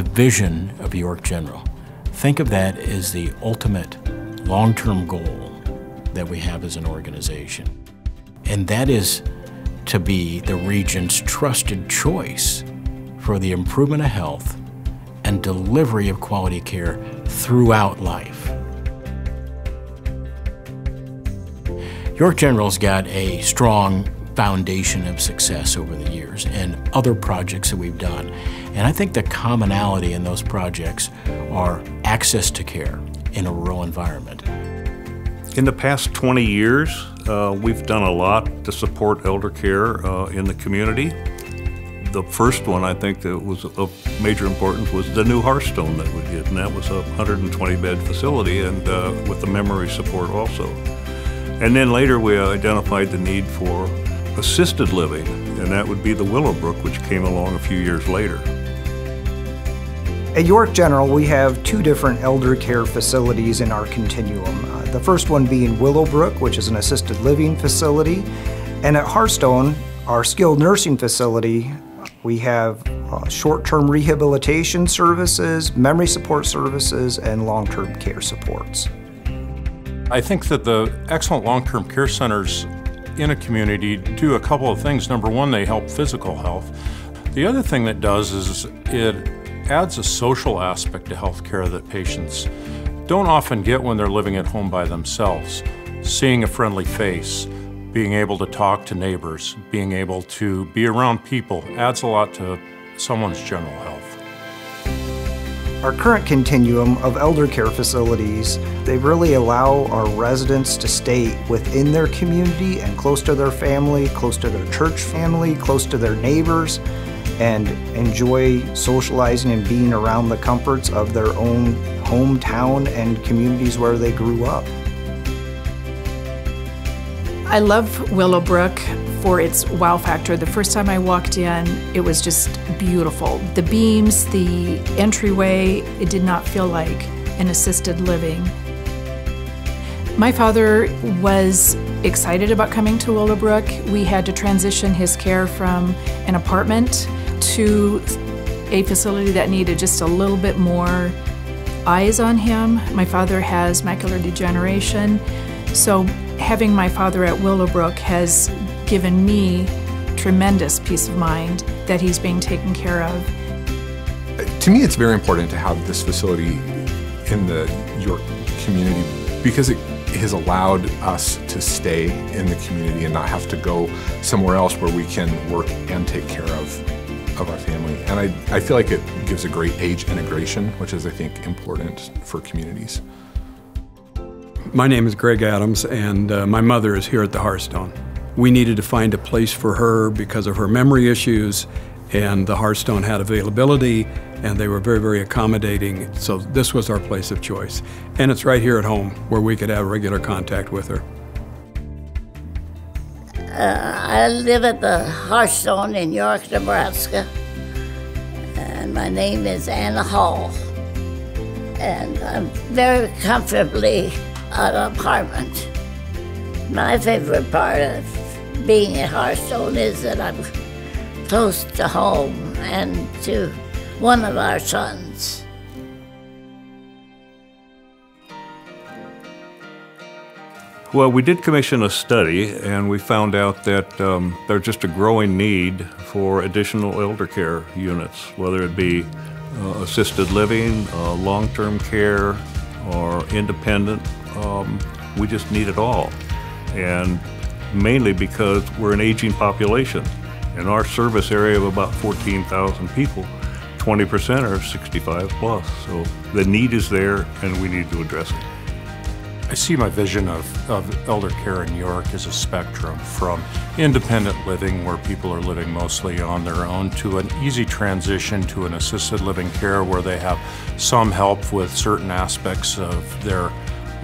the vision of York General. Think of that as the ultimate long-term goal that we have as an organization. And that is to be the region's trusted choice for the improvement of health and delivery of quality care throughout life. York General's got a strong foundation of success over the years and other projects that we've done. And I think the commonality in those projects are access to care in a rural environment. In the past 20 years, we've done a lot to support elder care in the community. The first one, I think, that was of major importance was the new Hearthstone that we did, and that was a 120-bed facility and with the memory support also. And then later we identified the need for assisted living, and that would be the Willowbrook, which came along a few years later. At York General, we have two different elder care facilities in our continuum. The first one being Willowbrook, which is an assisted living facility. And at Hearthstone, our skilled nursing facility, we have short-term rehabilitation services, memory support services, and long-term care supports. I think that the excellent long-term care centers in a community do a couple of things. Number one, they help physical health. The other thing that does is it adds a social aspect to health care that patients don't often get when they're living at home by themselves. Seeing a friendly face, being able to talk to neighbors, being able to be around people adds a lot to someone's general health. Our current continuum of elder care facilities, they really allow our residents to stay within their community and close to their family, close to their church family, close to their neighbors, and enjoy socializing and being around the comforts of their own hometown and communities where they grew up. I love Willowbrook for its wow factor. The first time I walked in, it was just beautiful. The beams, the entryway, it did not feel like an assisted living. My father was excited about coming to Willowbrook. We had to transition his care from an apartment to a facility that needed just a little bit more eyes on him. My father has macular degeneration, so having my father at Willowbrook has given me tremendous peace of mind that he's being taken care of. To me, it's very important to have this facility in the York community because it has allowed us to stay in the community and not have to go somewhere else where we can work and take care of our family. And I feel like it gives a great age integration, which is, I think, important for communities. My name is Greg Adams, and my mother is here at the Hearthstone. We needed to find a place for her because of her memory issues, and the Hearthstone had availability, and they were very, very accommodating, so this was our place of choice. And it's right here at home where we could have regular contact with her. I live at the Hearthstone in York, Nebraska, and my name is Anna Hall, and I'm very comfortably an apartment. My favorite part of being at Hearthstone is that I'm close to home and to one of our sons. Well, we did commission a study, and we found out that there's just a growing need for additional elder care units, whether it be assisted living, long-term care, or independent. We just need it all. And mainly because we're an aging population. In our service area of about 14,000 people, 20% are 65 plus. So the need is there, and we need to address it. I see my vision of elder care in York as a spectrum from independent living, where people are living mostly on their own, to an easy transition to an assisted living care where they have some help with certain aspects of their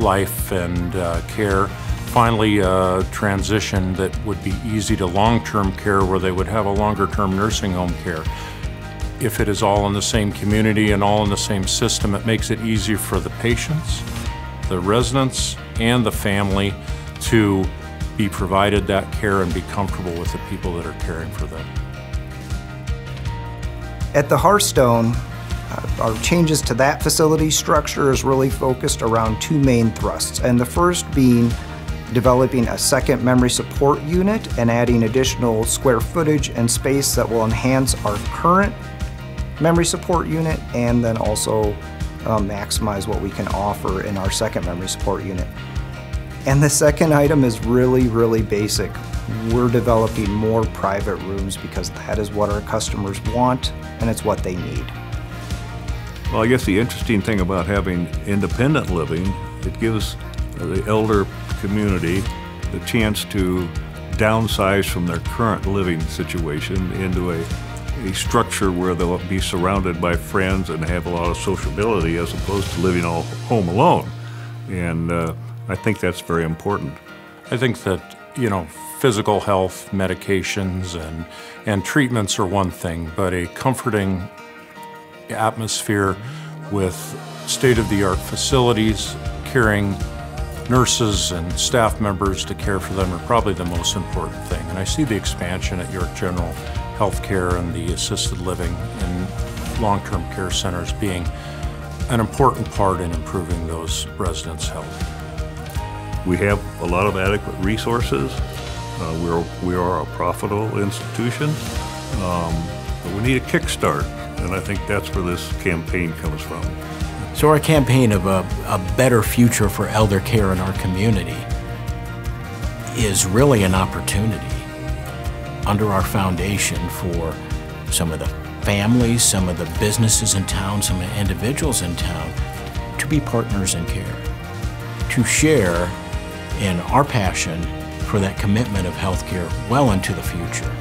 life and care. Finally, a transition that would be easy to long-term care where they would have a longer-term nursing home care. If it is all in the same community and all in the same system, it makes it easier for the patients, the residents, and the family to be provided that care and be comfortable with the people that are caring for them. At the Hearthstone, Our changes to that facility structure is really focused around two main thrusts, and the first being developing a second memory support unit and adding additional square footage and space that will enhance our current memory support unit and then also maximize what we can offer in our second memory support unit. And the second item is really basic. We're developing more private rooms because that is what our customers want and it's what they need. Well, I guess the interesting thing about having independent living, it gives the elder community the chance to downsize from their current living situation into a structure where they'll be surrounded by friends and have a lot of sociability as opposed to living all home alone. And I think that's very important. I think that, you know, physical health, medications, and treatments are one thing, but a comforting atmosphere with state-of-the-art facilities, caring nurses and staff members to care for them are probably the most important thing. And I see the expansion at York General Healthcare and the assisted living and long-term care centers being an important part in improving those residents' health. We have a lot of adequate resources. We are a profitable institution, but we need a kickstart, and I think that's where this campaign comes from. So our campaign of a better future for elder care in our community is really an opportunity under our foundation for some of the families, some of the businesses in town, some of the individuals in town to be partners in care, to share in our passion for that commitment of healthcare well into the future.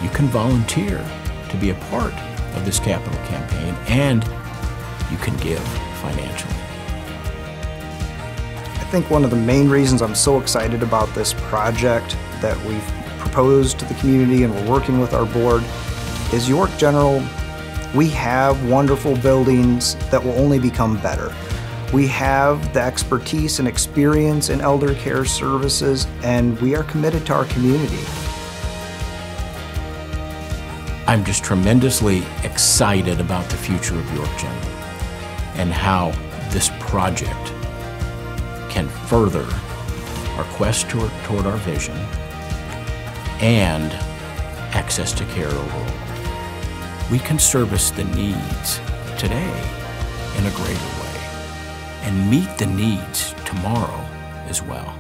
You can volunteer to be a part of this capital campaign, and you can give financially. I think one of the main reasons I'm so excited about this project that we've proposed to the community and we're working with our board is York General. We have wonderful buildings that will only become better. We have the expertise and experience in elder care services, and we are committed to our community. I'm just tremendously excited about the future of York General and how this project can further our quest toward our vision and access to care overall. We can service the needs today in a greater way and meet the needs tomorrow as well.